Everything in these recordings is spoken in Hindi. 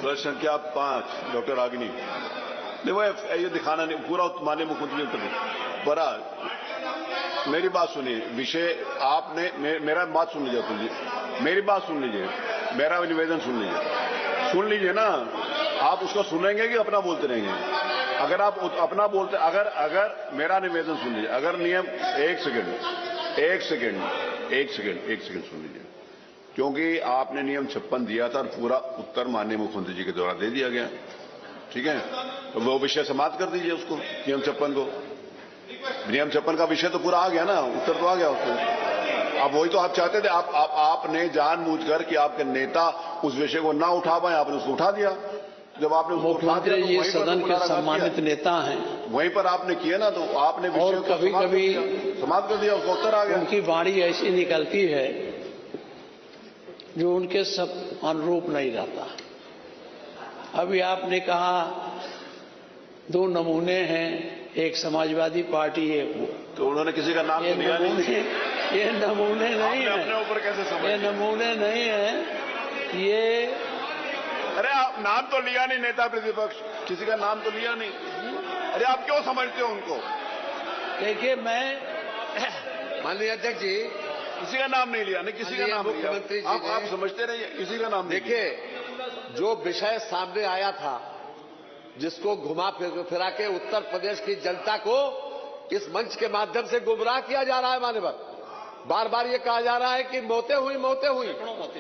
प्रश्न संख्या 5 डॉक्टर रागिनी। देखो ये दिखाना नहीं, पूरा माननीय मुख्यमंत्री उत्तर बड़ा। मेरी बात सुनिए, विषय आपने मेरा बात सुन लीजिए तुम जी, मेरी बात सुन लीजिए, मेरा निवेदन सुन लीजिए ना। आप उसको सुनेंगे कि अपना बोलते रहेंगे? अगर आप अपना बोलते, अगर मेरा निवेदन सुन लीजिए, अगर नियम एक सेकंड सुन लीजिए, क्योंकि आपने नियम 56 दिया था और पूरा उत्तर माननीय मुख्यमंत्री जी के द्वारा दे दिया गया, ठीक है? तो वो विषय समाप्त कर दीजिए उसको, नियम 56 को। नियम 56 का विषय तो पूरा आ गया ना, उत्तर तो आ गया उसको। अब वही तो आप चाहते थे, आपने जानबूझकर कि आपके नेता उस विषय को ना उठा पाए, आपने उसको उठा दिया। जब आपने उसको उठा दिया तो ये सदन के सम्मानित नेता हैं, वहीं पर आपने किया ना, तो आपने विषय को कभी समाप्त कर दिया, उसका उत्तर आ गया। उनकी वाणी ऐसी निकलती है जो उनके सब अनुरूप नहीं रहता। अभी आपने कहा 2 नमूने हैं, एक समाजवादी पार्टी, एक वो। तो उन्होंने किसी का नाम तो लिया नहीं। ये नमूने नहीं है, अपने ऊपर कैसे समझ? ये नमूने नहीं है, ये अरे आप नाम तो लिया नहीं, नेता प्रतिपक्ष किसी का नाम तो लिया नहीं। अरे आप क्यों समझते हो उनको? देखिए, मैं माननीय अध्यक्ष जी, किसी का नाम नहीं लिया, नहीं किसी का नाम मुख्यमंत्री जी आप समझते रहिए, किसी का नाम नहीं। देखिए, जो विषय सामने आया था, जिसको घुमा फिरा के उत्तर प्रदेश की जनता को इस मंच के माध्यम से गुमराह किया जा रहा है। मान्यवर, बार बार ये कहा जा रहा है कि मौतें हुई,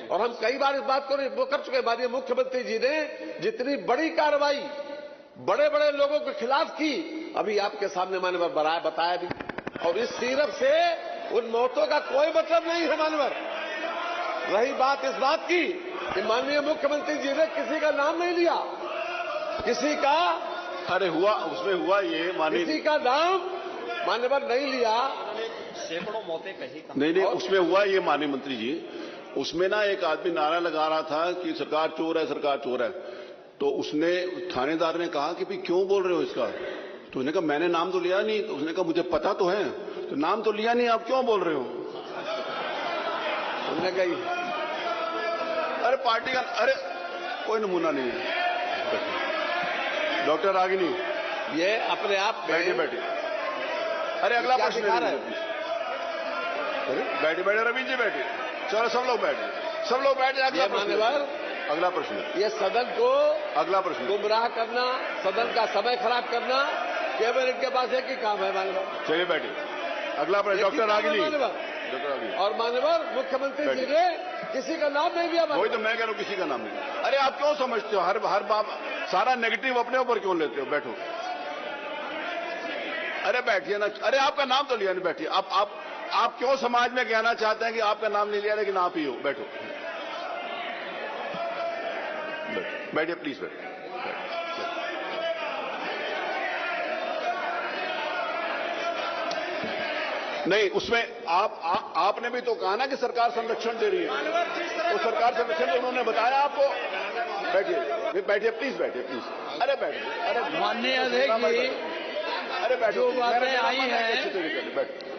और हम कई बार इस बात को कर चुके। माननीय मुख्यमंत्री जी ने जितनी बड़ी कार्रवाई बड़े बड़े लोगों के खिलाफ की, अभी आपके सामने मान्यवर बताया भी, और इस सीरप से उन मौतों का कोई मतलब नहीं है। मान्यवर, रही बात इस बात की कि माननीय मुख्यमंत्री जी ने किसी का नाम नहीं लिया, किसी का, अरे हुआ, उसमें हुआ ये माननीय, किसी का नाम मान्यवर नहीं लिया, सैकड़ों मौतें कही। नहीं, उसमें हुआ ये माननीय मंत्री जी, उसमें ना एक आदमी नारा लगा रहा था कि सरकार चोर है, सरकार चोर है। तो उसने, थानेदार ने कहा कि भाई क्यों बोल रहे हो इसका? तो उसने कहा मैंने नाम तो लिया नहीं। तो उसने कहा मुझे पता तो है, तो नाम तो लिया नहीं, आप क्यों बोल रहे हो? उन्होंने कही, अरे पार्टी का, अरे कोई नमूना नहीं है। डॉक्टर रागिनी, ये अपने आप बैठे। अरे अगला प्रश्न है, बैठे रवि जी बैठे, चलो सब लोग बैठे। अगला मान्यवर, अगला प्रश्न, ये सदन को अगला प्रश्न, गुमराह करना, सदन का समय खराब करना, केवल इनके पास एक ही काम है। मान्यवर, चलिए बैठे। अगला प्रश्न डॉक्टर रागिनी। और मान्यवर, मुख्यमंत्री जी ने किसी का नाम नहीं लिया। वही तो मैं कह रहा हूँ, किसी का नाम नहीं। अरे आप क्यों समझते हो, हर बात सारा नेगेटिव अपने ऊपर क्यों लेते हो? बैठो, अरे बैठिए ना। अरे आपका नाम तो लिया नहीं, बैठिए। आप क्यों समाज में कहना चाहते हैं कि आपका नाम नहीं लिया लेकिन आप ही हो? बैठो, बैठिए प्लीज, बैठिए। नहीं, उसमें आपने भी तो कहा ना कि सरकार संरक्षण दे रही है, तो सरकार संरक्षण तो उन्होंने बताया आपको। बैठिए प्लीज, बैठिए। अरे बैठिए। अरे माननीय अध्यक्ष जी, अरे बैठो, जो बातें आई हैं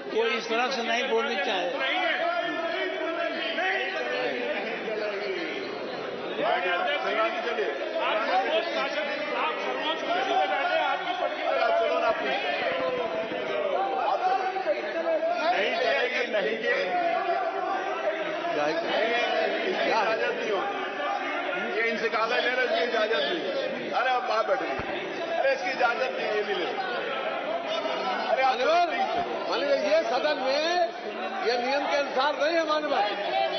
कोई इस तरह से नहीं बोलनी चाहिए। चलो ना, नहीं चलेगी, नहीं इजाजत नहीं होती, ये इनसे कागज ले रहे, इसकी इजाजत नहीं। अरे अब बात बैठे, अरे इसकी इजाजत नहीं, ये नहीं ले सकते। माननीय, ये सदन में ये नियम के अनुसार नहीं है। मान्यवर,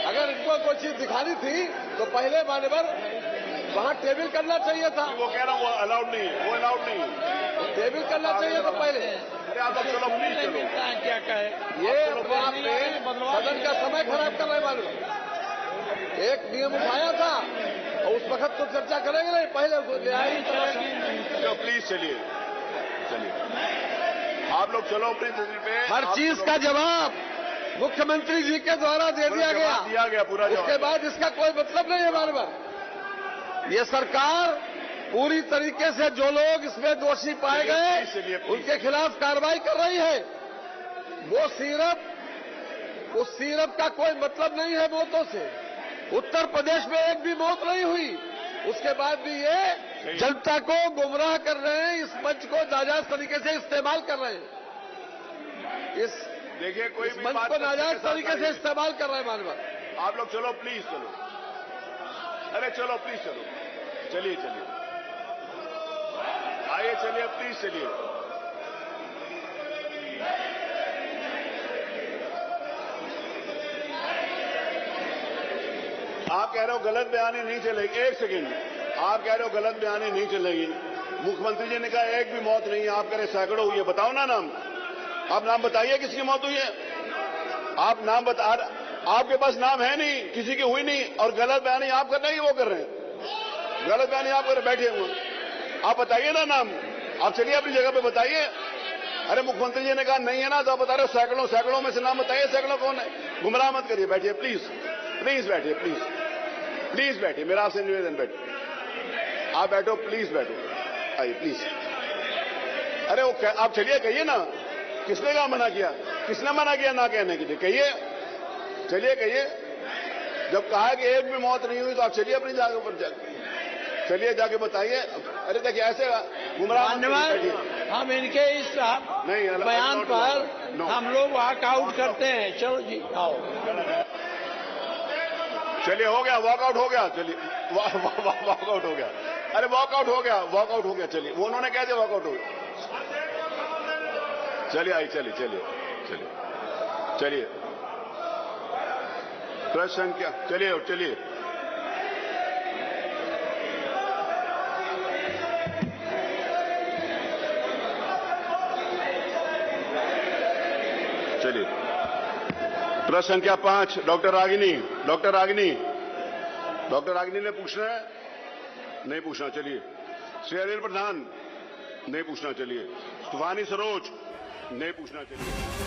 अगर इनको कोई चीज दिखानी थी तो पहले मान्यवर वहां टेबल करना चाहिए था। वो कह रहा हूँ, वो अलाउड नहीं है, वो अलाउड नहीं है, टेबल करना चाहिए था पहले। अरे आप चलो प्लीज, चलो। क्या कहे, ये अपने आप में सदन का समय खराब कर रहे हैं। मान्यवर, एक नियम उठाया था और उस वक्त तो चर्चा करेंगे नहीं, पहले ले आई। तो प्लीज चलिए, आप लोग चलो अपनी जगह पे। हर चीज का जवाब मुख्यमंत्री जी के द्वारा दे दिया गया पूरा। उसके बाद इसका कोई मतलब नहीं है। मान्यवर, ये सरकार पूरी तरीके से जो लोग इसमें दोषी पाए गए उनके खिलाफ कार्रवाई कर रही है। उस सीरप का कोई मतलब नहीं है मौतों से। उत्तर प्रदेश में एक भी मौत नहीं हुई, उसके बाद भी ये जनता को गुमराह कर रहे हैं, इस मंच को नाजायज तरीके से इस्तेमाल कर रहे हैं, इस देखिए कोई भी मंच बात को नाजायज तरीके से इस्तेमाल कर रहे हैं मानवर। आप लोग चलो प्लीज चलो, अरे चलो प्लीज चलो, चलिए चलिए, आइए चलिए प्लीज चलिए। आप कह रहे हो गलत बयानी नहीं चलेगी, एक सेकंड, आप कह रहे हो गलत बयानी नहीं चलेगी। मुख्यमंत्री जी ने कहा एक भी मौत नहीं है, आप कह रहे सैकड़ों हुई है। बताओ ना नाम, आप नाम बताइए किसकी मौत हुई है। आप नाम बता, आपके पास नाम है नहीं, किसी की हुई नहीं, और गलत बयानी आप कर रहे हैं, वो कर रहे हैं, गलत बयानी आप कर रहे, बैठे हुए। आप बताइए ना नाम, आप चलिए अपनी जगह पे बताइए। अरे मुख्यमंत्री जी ने कहा नहीं है ना, तो आप बता रहे हो सैकड़ों, सैकड़ों में से नाम बताइए, सैकड़ों कौन है। गुमराह मत करिए, बैठिए प्लीज, प्लीज बैठिए, प्लीज प्लीज बैठिए, मेरा आपसे निवेदन, बैठिए, आप बैठो प्लीज, बैठो, आइए प्लीज। अरे वो आप चलिए, कहिए ना, किसने कहा मना किया, किसने मना किया ना कहने के लिए, कहिए, चलिए कहिए। जब कहा कि एक भी मौत नहीं हुई तो आप चलिए अपनी जगह पर, चलिए जाके बताइए। अरे देखिए ऐसे गुमराह, हम इनके इस बयान पर हम लोग वॉकआउट करते हैं। चलो जी आओ, चलिए हो गया, वॉकआउट हो गया, चलिए वॉकआउट हो गया, अरे वॉकआउट हो गया, वॉकआउट हो गया, चलिए। वो उन्होंने कह दिया वॉकआउट हो गया, चलिए आई, चलिए चलिए चलिए चलिए, प्रश्न संख्या, चलिए चलिए, चलिए। प्रश्न संख्या 5, doctor Ragini, doctor Ragini, doctor Ragini ने पूछना है, नहीं पूछना, चलिए। श्री अनिल प्रधान, नहीं पूछना, चलिए। तूफानी सरोज, नहीं पूछना, चलिए।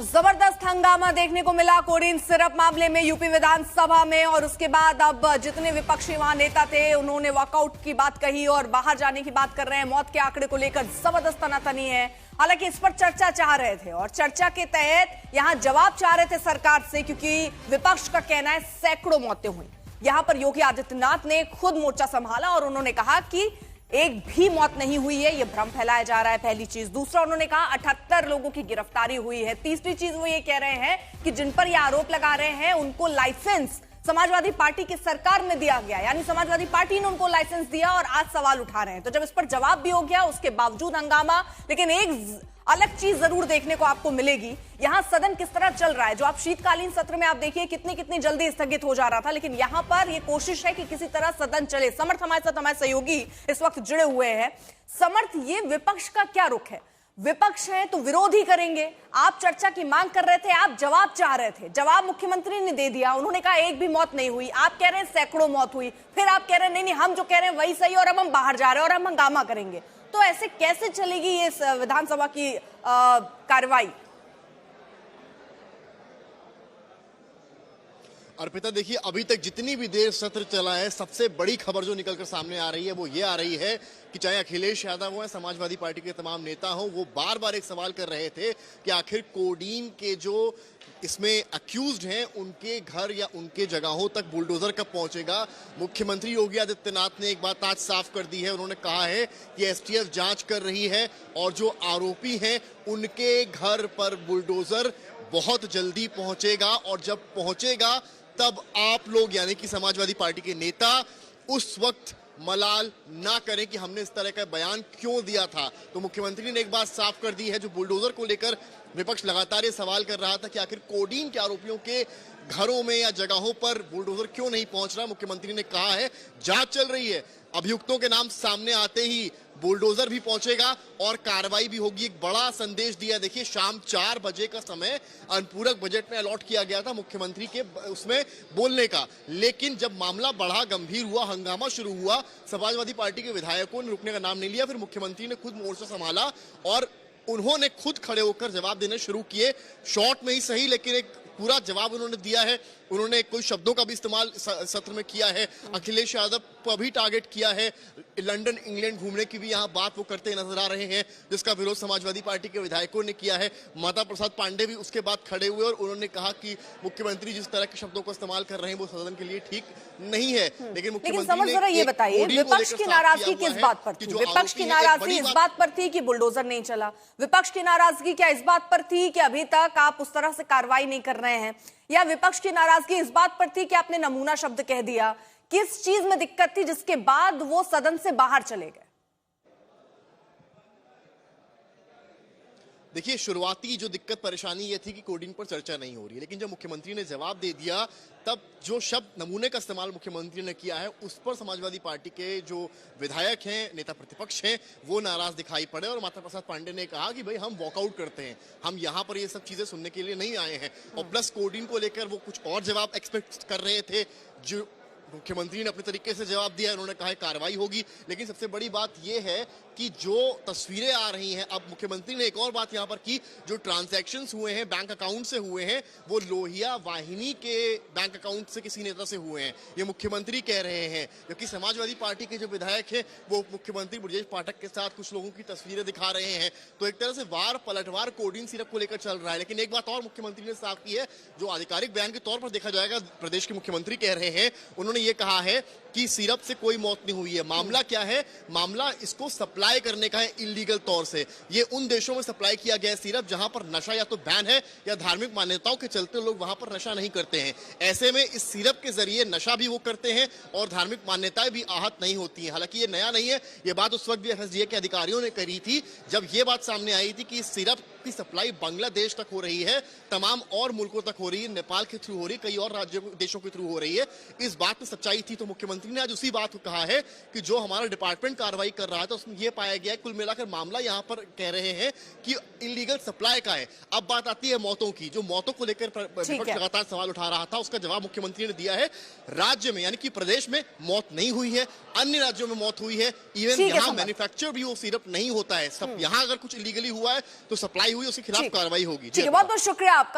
जबरदस्त हंगामा देखने को मिला कोरिन सिरप मामले में यूपी विधानसभा में, और उसके बाद अब जितने विपक्षी वहां नेता थे उन्होंने वॉकआउट की बात कही और बाहर जाने की बात कर रहे हैं। मौत के आंकड़े को लेकर जबरदस्त तनातनी है। हालांकि इस पर चर्चा चाह रहे थे और चर्चा के तहत यहां जवाब चाह रहे थे सरकार से, क्योंकि विपक्ष का कहना है सैकड़ों मौतें हुई। यहां पर योगी आदित्यनाथ ने खुद मोर्चा संभाला और उन्होंने कहा कि एक भी मौत नहीं हुई है, यह भ्रम फैलाया जा रहा है, पहली चीज। दूसरा, उन्होंने कहा 78 लोगों की गिरफ्तारी हुई है। तीसरी चीज वो ये कह रहे हैं कि जिन पर ये आरोप लगा रहे हैं उनको लाइसेंस समाजवादी पार्टी की सरकार में दिया गया, यानी समाजवादी पार्टी ने उनको लाइसेंस दिया, और आज सवाल उठा रहे हैं। तो जब इस पर जवाब भी हो गया, उसके बावजूद हंगामा। लेकिन एक अलग चीज जरूर देखने को आपको मिलेगी, यहां सदन किस तरह चल रहा है। जो आप शीतकालीन सत्र में आप देखिए कितनी जल्दी स्थगित हो जा रहा था, लेकिन यहां पर यह कोशिश है कि किसी तरह सदन चले। समर्थ हमारे साथ, हमारे सहयोगी इस वक्त जुड़े हुए हैं। समर्थ, ये विपक्ष का क्या रुख है? विपक्ष है तो विरोध ही करेंगे। आप चर्चा की मांग कर रहे थे, आप जवाब चाह रहे थे, जवाब मुख्यमंत्री ने दे दिया। उन्होंने कहा एक भी मौत नहीं हुई, आप कह रहे हैं सैकड़ों मौत हुई। फिर आप कह रहे हैं नहीं, हम जो कह रहे हैं वही सही, और अब हम बाहर जा रहे हैं और हम हंगामा करेंगे। तो ऐसे कैसे चलेगी ये विधानसभा की कार्रवाई? अर्पिता, देखिए अभी तक जितनी भी देर सत्र चला है, सबसे बड़ी खबर जो निकलकर सामने आ रही है वो ये आ रही है कि चाहे अखिलेश यादव हो, समाजवादी पार्टी के तमाम नेता हो, वो बार बार एक सवाल कर रहे थे कि आखिर कोडीन के जो इसमें अक्यूज्ड हैं उनके घर या उनके जगहों तक बुलडोजर कब पहुंचेगा। मुख्यमंत्री योगी आदित्यनाथ ने एक बात आज साफ कर दी है, उन्होंने कहा है कि एसटीएफ जांच कर रही है और जो आरोपी हैं उनके घर पर बुलडोजर बहुत जल्दी पहुंचेगा, और जब पहुंचेगा तब आप लोग यानी कि समाजवादी पार्टी के नेता उस वक्त मलाल ना करें कि हमने इस तरह का बयान क्यों दिया था। तो मुख्यमंत्री ने एक बात साफ कर दी है। जो बुलडोजर को लेकर विपक्ष लगातार ये सवाल कर रहा था कि आखिर कोडीन के आरोपियों के घरों में या जगहों पर बुलडोजर क्यों नहीं पहुंच रहा, मुख्यमंत्री ने कहा है जांच चल रही है, अभियुक्तों के नाम सामने आते ही बुलडोजर भी पहुंचेगा और कार्रवाई भी होगी। एक बड़ा संदेश दिया। देखिए, शाम 4 बजे का समय अनुपूरक बजट में अलॉट किया गया था मुख्यमंत्री के उसमें बोलने का, लेकिन जब मामला बढ़ा, गंभीर हुआ, हंगामा शुरू हुआ, समाजवादी पार्टी के विधायकों ने रुकने का नाम नहीं लिया। फिर मुख्यमंत्री ने खुद मोर्चा संभाला और उन्होंने खुद खड़े होकर जवाब देने शुरू किए। शॉर्ट में ही सही, लेकिन एक पूरा जवाब उन्होंने दिया है उन्होंने कुछ शब्दों का भी इस्तेमाल सत्र में किया है। अखिलेश यादव को भी टारगेट किया है। लंदन इंग्लैंड घूमने की भी यहाँ बात वो करते नजर आ रहे हैं, जिसका विरोध समाजवादी पार्टी के विधायकों ने किया है। माता प्रसाद पांडे भी उसके बाद खड़े हुए और उन्होंने कहा कि मुख्यमंत्री जिस तरह के शब्दों का इस्तेमाल कर रहे हैं वो सदन के लिए ठीक नहीं है। लेकिन मुख्यमंत्री जरा ये बताइए, विपक्ष की नाराजगी किस बात पर थी? विपक्ष की नाराजगी इस बात पर थी कि बुलडोजर नहीं चला? विपक्ष की नाराजगी क्या इस बात पर थी कि अभी तक आप उस तरह से कार्रवाई नहीं कर रहे हैं? या विपक्ष की नाराजगी इस बात पर थी कि आपने नमूना शब्द कह दिया? किस चीज में दिक्कत थी जिसके बाद वो सदन से बाहर चले गए? देखिए, शुरुआती जो दिक्कत परेशानी ये थी कि कोडिंग पर चर्चा नहीं हो रही है, लेकिन जब मुख्यमंत्री ने जवाब दे दिया तब जो शब्द नमूने का इस्तेमाल मुख्यमंत्री ने किया है उस पर समाजवादी पार्टी के जो विधायक हैं, नेता प्रतिपक्ष हैं, वो नाराज दिखाई पड़े और माता प्रसाद पांडे ने कहा कि भाई हम वॉकआउट करते हैं, हम यहाँ पर ये सब चीजें सुनने के लिए नहीं आए हैं। और प्लस कोडिंग को लेकर वो कुछ और जवाब एक्सपेक्ट कर रहे थे, जो मुख्यमंत्री ने अपने तरीके से जवाब दिया। उन्होंने कहा कार्रवाई होगी, लेकिन सबसे बड़ी बात यह है कि जो तस्वीरें आ रही हैं, अब मुख्यमंत्री ने एक और बात यहां पर की, जो ट्रांजैक्शंस हुए हैं बैंक अकाउंट से हुए हैं वो लोहिया वाहिनी के बैंक अकाउंट से किसी नेता से हुए हैं, ये मुख्यमंत्री कह रहे हैं। जबकि समाजवादी पार्टी के जो विधायक हैं वो मुख्यमंत्री ब्रजेश पाठक के साथ कुछ लोगों की तस्वीरें दिखा रहे हैं। तो एक तरह से वार पलटवार कोडिंग सिरप को लेकर चल रहा है। लेकिन एक बात और मुख्यमंत्री ने साफ की है, जो आधिकारिक बयान के तौर पर देखा जाएगा, प्रदेश के मुख्यमंत्री कह रहे हैं, उन्होंने ये कहा है कि सिरप से कोई मौत नहीं हुई है। मामला क्या है? मामला इसको सप्लाई करने का है इलीगल तौर से। ये उन देशों में सप्लाई किया गया सिरप जहां पर नशा या तो बैन है या धार्मिक मान्यताओं के चलते लोग वहां पर नशा नहीं करते हैं। ऐसे में इस सिरप के जरिए नशा भी वो करते हैं और धार्मिक मान्यताएं भी आहत नहीं होती हैं। हालांकि ये नया नहीं है, ये बात उस वक्त भी एफएसडीए के अधिकारियों ने करी थी जब ये बात सामने आई थी कि सिरप की सप्लाई बांग्लादेश तक हो रही है, तमाम और मुल्कों तक हो रही है, नेपाल के थ्रू हो रही है, कई और राज्यों देशों के थ्रू हो रही है। इस बात में सच्चाई थी। तो मुख्यमंत्री ने आज उसी बात को कहा है कि जो हमारा डिपार्टमेंट कार्रवाई कर रहा है तो उसमें यह पाया गया है, कुल मिलाकर मामला यहां पर कह रहे हैं कि इलीगल सप्लाई का है। अब बात आती है मौतों की, जो मौतों को लेकर विपक्ष लगातार सवाल उठा रहा था, उसका जवाब मुख्यमंत्री ने दिया है। राज्य में यानी कि प्रदेश में मौत नहीं हुई है, अन्य राज्यों में मौत हुई है। इवन यहाँ मैन्युफैक्चर भी वो सिरप नहीं होता है। सब यहाँ अगर कुछ इलीगली हुआ है तो सप्लाई हुई, उसके खिलाफ कार्रवाई होगी। बहुत बहुत शुक्रिया आपका।